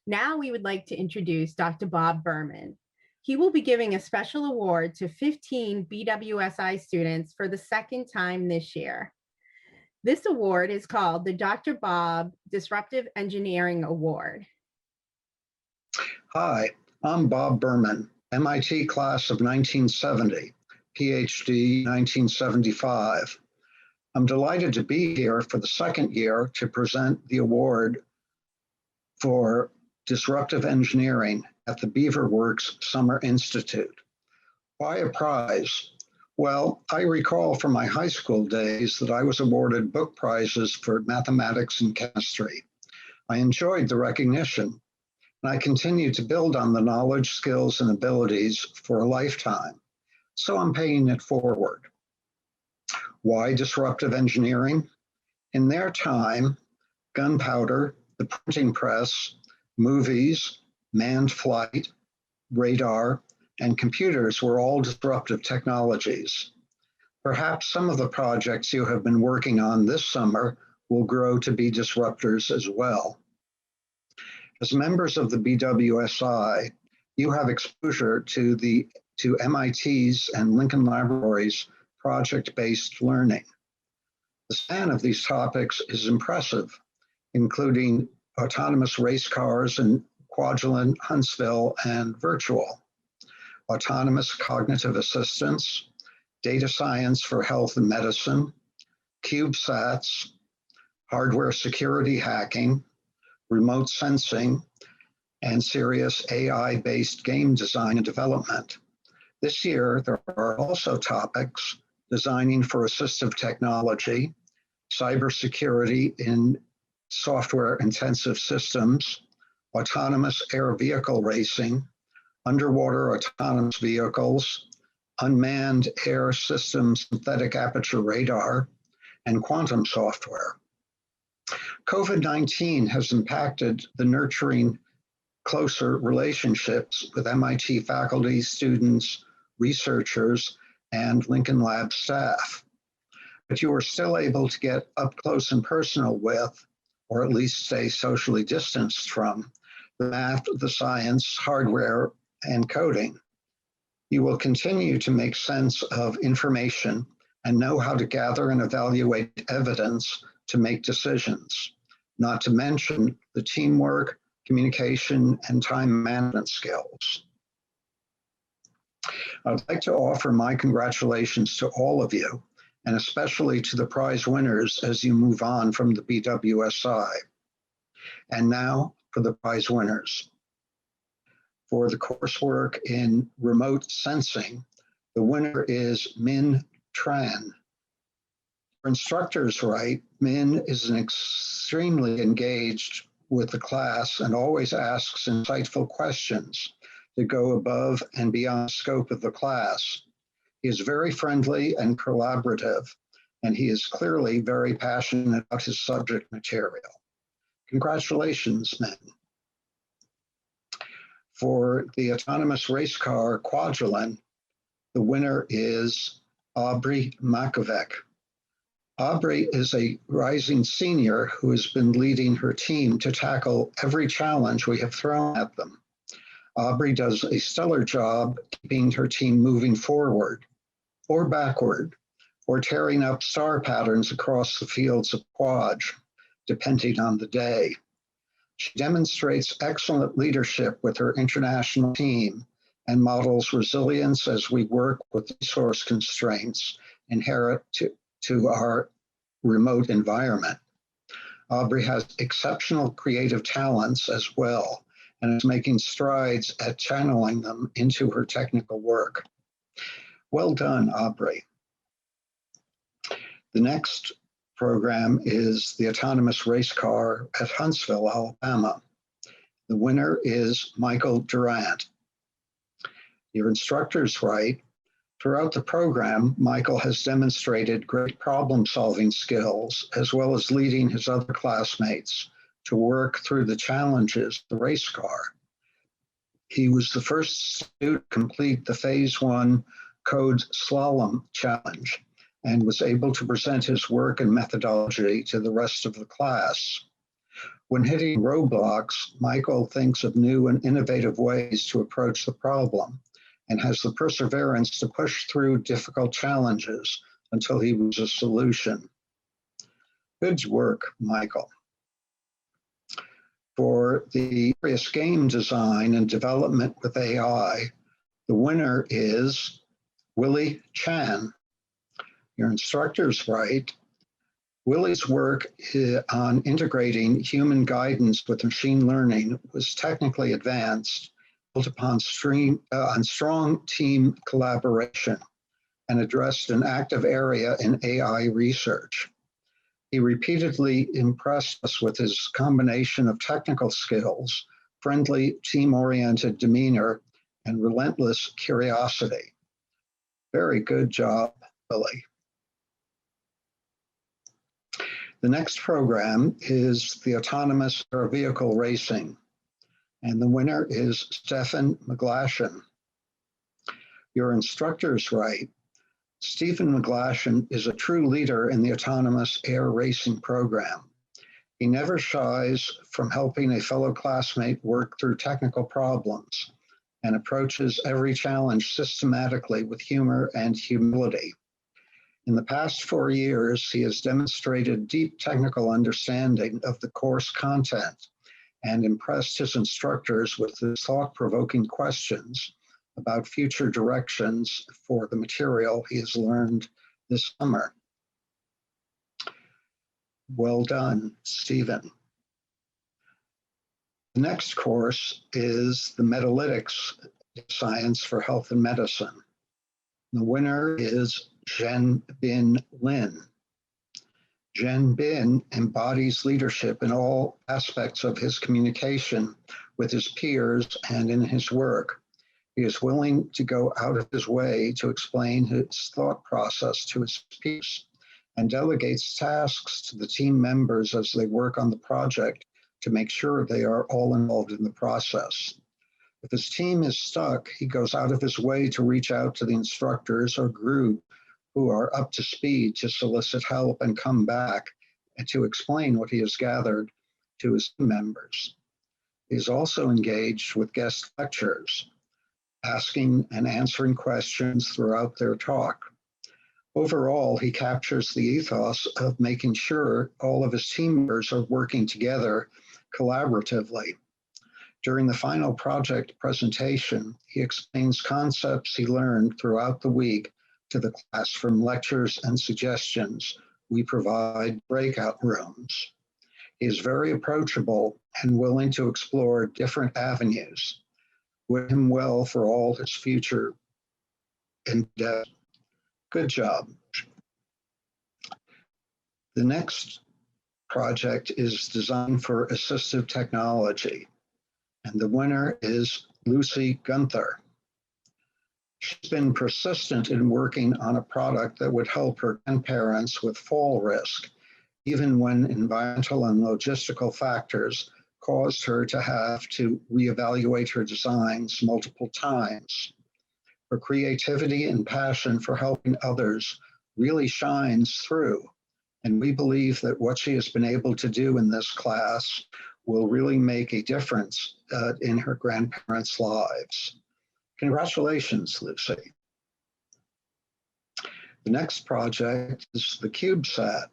Now we would like to introduce Dr. Bob Berman. He will be giving a special award to 15 BWSI students for the second time this year. This award is called the Dr. Bob Disruptive Engineering Award. Hi, I'm Bob Berman, MIT class of 1970, PhD 1975. I'm delighted to be here for the second year to present the award for Disruptive Engineering at the Beaver Works Summer Institute. Why a prize? Well, I recall from my high school days that I was awarded book prizes for mathematics and chemistry. I enjoyed the recognition, and I continue to build on the knowledge, skills, and abilities for a lifetime. So I'm paying it forward. Why disruptive engineering? In their time, gunpowder, the printing press, movies, manned flight, radar, and computers were all disruptive technologies. Perhaps some of the projects you have been working on this summer will grow to be disruptors as well. As members of the BWSI, you have exposure to MIT's and Lincoln Laboratory's project-based learning. The span of these topics is impressive, including autonomous race cars in Kwajalein, Huntsville, and virtual, autonomous cognitive assistance, data science for health and medicine, CubeSats, hardware security hacking, remote sensing, and serious AI-based game design and development. This year, there are also topics designing for assistive technology, cybersecurity in software-intensive systems, autonomous air vehicle racing, underwater autonomous vehicles, unmanned air systems, synthetic aperture radar, and quantum software. COVID-19 has impacted the nurturing closer relationships with MIT faculty, students, researchers, and Lincoln Lab staff. But you are still able to get up close and personal with, or at least stay socially distanced from, the math, the science, hardware, and coding. You will continue to make sense of information and know how to gather and evaluate evidence to make decisions, not to mention the teamwork, communication, and time management skills. I'd like to offer my congratulations to all of you, and especially to the prize winners as you move on from the BWSI. And now for the prize winners. For the coursework in remote sensing, the winner is Min Tran. For instructors right, Min is extremely engaged with the class and always asks insightful questions that go above and beyond the scope of the class. He is very friendly and collaborative, and he is clearly very passionate about his subject material. Congratulations, Min. For the autonomous race car Kwajalein, the winner is Aubrey Makovec. Aubrey is a rising senior who has been leading her team to tackle every challenge we have thrown at them. Aubrey does a stellar job keeping her team moving forward or backward, or tearing up star patterns across the fields of Kwaj, depending on the day. She demonstrates excellent leadership with her international team and models resilience as we work with resource constraints inherent to our remote environment. Aubrey has exceptional creative talents as well, and is making strides at channeling them into her technical work. Well done, Aubrey. The next program is the autonomous race car at Huntsville, Alabama. The winner is Michael Durant. Your instructor's right. Throughout the program, Michael has demonstrated great problem-solving skills, as well as leading his other classmates to work through the challenges of the race car. He was the first student to complete the Phase 1 Code Slalom Challenge and was able to present his work and methodology to the rest of the class. When hitting roadblocks, Michael thinks of new and innovative ways to approach the problem and has the perseverance to push through difficult challenges until he reaches a solution. Good work, Michael. For the various game design and development with AI, the winner is Willie Chan. Your instructor's right. Willie's work on integrating human guidance with machine learning was technically advanced, built upon strong team collaboration, and addressed an active area in AI research. He repeatedly impressed us with his combination of technical skills, friendly, team-oriented demeanor, and relentless curiosity. Very good job, Billy. The next program is the Autonomous Air Vehicle Racing, and the winner is Stefan McGlashan. Your instructor's right. Stephen McGlashan is a true leader in the autonomous air racing program. He never shies from helping a fellow classmate work through technical problems and approaches every challenge systematically with humor and humility. In the past 4 years, he has demonstrated deep technical understanding of the course content and impressed his instructors with his thought-provoking questions about future directions for the material he has learned this summer. Well done, Stephen. The next course is the Medlytics Science for Health and Medicine. The winner is Zhen Bin Lin. Zhen Bin embodies leadership in all aspects of his communication with his peers and in his work. He is willing to go out of his way to explain his thought process to his peers and delegates tasks to the team members as they work on the project to make sure they are all involved in the process. If his team is stuck, he goes out of his way to reach out to the instructors or group who are up to speed to solicit help and come back and to explain what he has gathered to his team members. He is also engaged with guest lecturers, asking and answering questions throughout their talk. Overall, he captures the ethos of making sure all of his team members are working together collaboratively. During the final project presentation, he explains concepts he learned throughout the week to the class from lectures and suggestions. We provide breakout rooms. He is very approachable and willing to explore different avenues. Wish him well for all his future endeavors. Good job. The next project is designed for assistive technology, and the winner is Lucy Gunther. She's been persistent in working on a product that would help her grandparents with fall risk, even when environmental and logistical factors caused her to have to reevaluate her designs multiple times. Her creativity and passion for helping others really shines through, and we believe that what she has been able to do in this class will really make a difference in her grandparents' lives. Congratulations, Lucy. The next project is the CubeSat,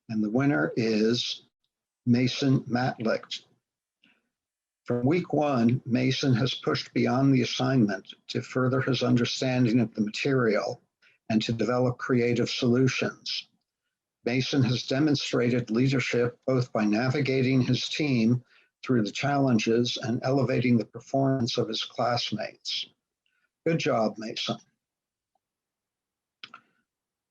and the winner is Mason Matlick. From week one, Mason has pushed beyond the assignment to further his understanding of the material and to develop creative solutions. Mason has demonstrated leadership both by navigating his team through the challenges and elevating the performance of his classmates. Good job, Mason.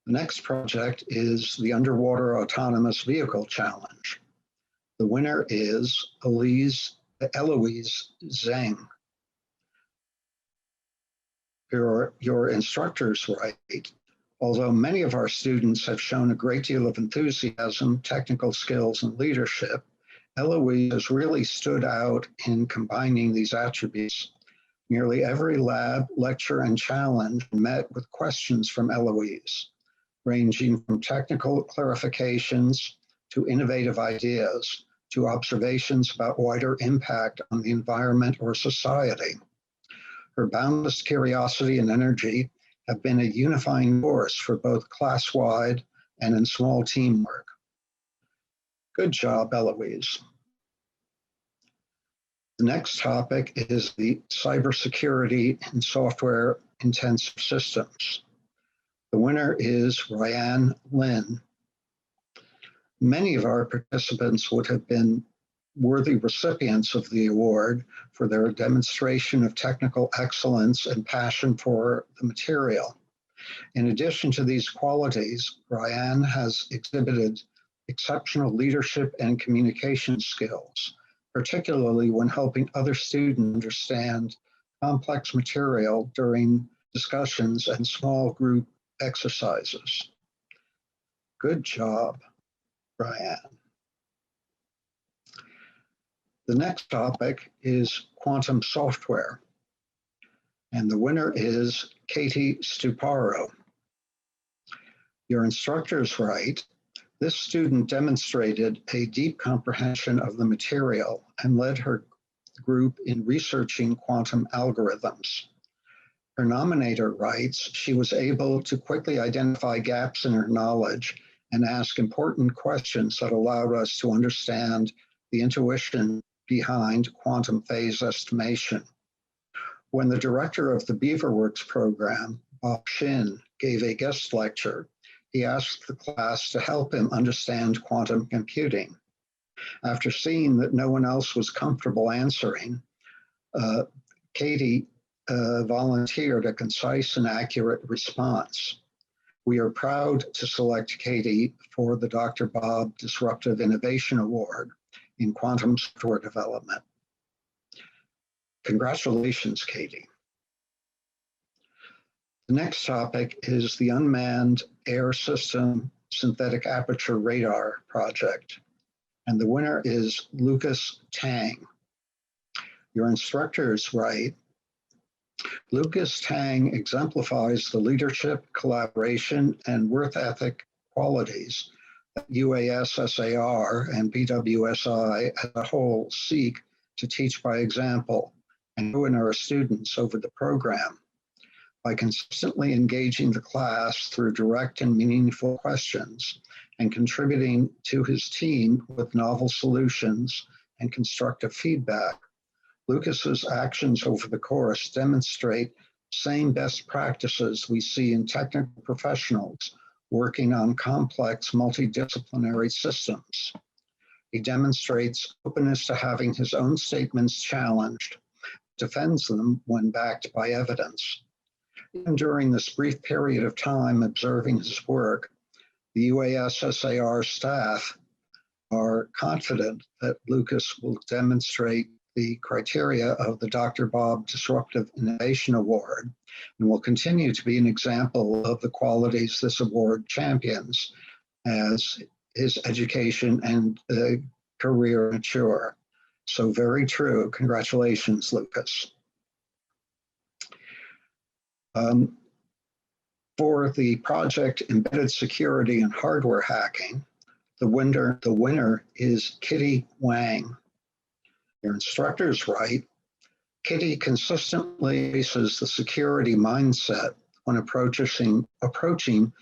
The next project is the Underwater Autonomous Vehicle Challenge. The winner is Eloise Zhang. Your instructor's right. Although many of our students have shown a great deal of enthusiasm, technical skills, and leadership, Eloise has really stood out in combining these attributes. Nearly every lab, lecture, and challenge met with questions from Eloise, ranging from technical clarifications to innovative ideas to observations about wider impact on the environment or society. Her boundless curiosity and energy have been a unifying force for both class-wide and in small teamwork. Good job, Eloise. The next topic is the cybersecurity and software-intensive systems. The winner is Ryan Lin. Many of our participants would have been worthy recipients of the award for their demonstration of technical excellence and passion for the material. In addition to these qualities, Ryan has exhibited exceptional leadership and communication skills, particularly when helping other students understand complex material during discussions and small group exercises. Good job, Ryan. The next topic is quantum software, and the winner is Katie Stuparo. Your instructor is right. This student demonstrated a deep comprehension of the material and led her group in researching quantum algorithms. Her nominator writes, she was able to quickly identify gaps in her knowledge and ask important questions that allowed us to understand the intuition behind quantum phase estimation. When the director of the Beaver Works program, Bob Shin, gave a guest lecture, he asked the class to help him understand quantum computing. After seeing that no one else was comfortable answering, Katie volunteered a concise and accurate response. We are proud to select Katie for the Dr. Bob Disruptive Innovation Award in Quantum Software Development. Congratulations, Katie. The next topic is the Unmanned Air System Synthetic Aperture Radar Project, and the winner is Lucas Tang. Your instructor is right. Lucas Tang exemplifies the leadership, collaboration, and work ethic qualities that UAS-SAR and BWSI as a whole seek to teach by example and win our students over the program. By consistently engaging the class through direct and meaningful questions and contributing to his team with novel solutions and constructive feedback, Lucas's actions over the course demonstrate the same best practices we see in technical professionals working on complex multidisciplinary systems. He demonstrates openness to having his own statements challenged, defends them when backed by evidence. Even during this brief period of time observing his work, the UAS-SAR staff are confident that Lucas will demonstrate the criteria of the Dr. Bob Disruptive Innovation Award and will continue to be an example of the qualities this award champions as his education and career mature. So very true. Congratulations, Lucas. For the project Embedded Security and Hardware Hacking, the winner is Kitty Wang. Your instructor is right. Kitty consistently faces the security mindset when approaching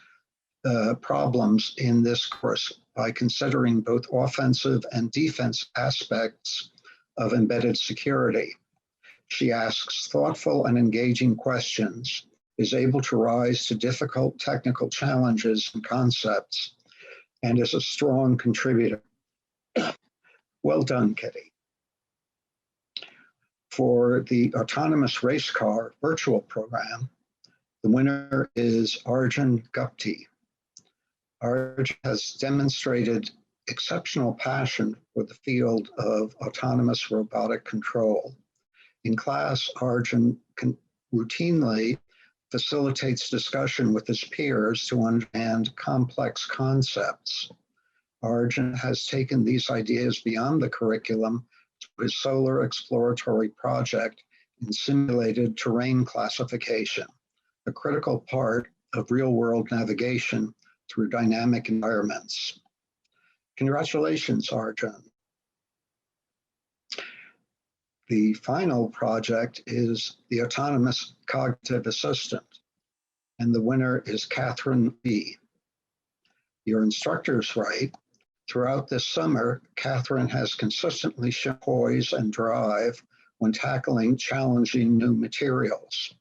problems in this course by considering both offensive and defense aspects of embedded security. She asks thoughtful and engaging questions, is able to rise to difficult technical challenges and concepts, and is a strong contributor. Well done, Kitty. For the Autonomous RACECAR virtual program, the winner is Arjun Gupti. Arjun has demonstrated exceptional passion for the field of autonomous robotic control. In class, Arjun routinely facilitates discussion with his peers to understand complex concepts. Arjun has taken these ideas beyond the curriculum to his solar exploratory project in simulated terrain classification, a critical part of real-world navigation through dynamic environments. Congratulations, Arjun. The final project is the Autonomous Cognitive Assistant, and the winner is Catherine B. Your instructor's right. Throughout this summer, Catherine has consistently shown poise and drive when tackling challenging new materials.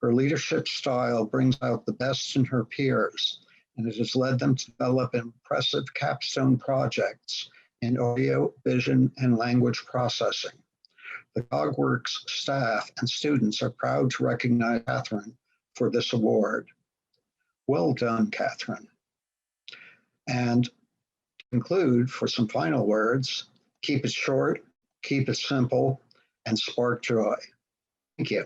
Her leadership style brings out the best in her peers, and it has led them to develop impressive capstone projects in audio, vision, and language processing. The CogWorks staff and students are proud to recognize Catherine for this award. Well done, Catherine. And to conclude, for some final words, keep it short, keep it simple, and spark joy. Thank you.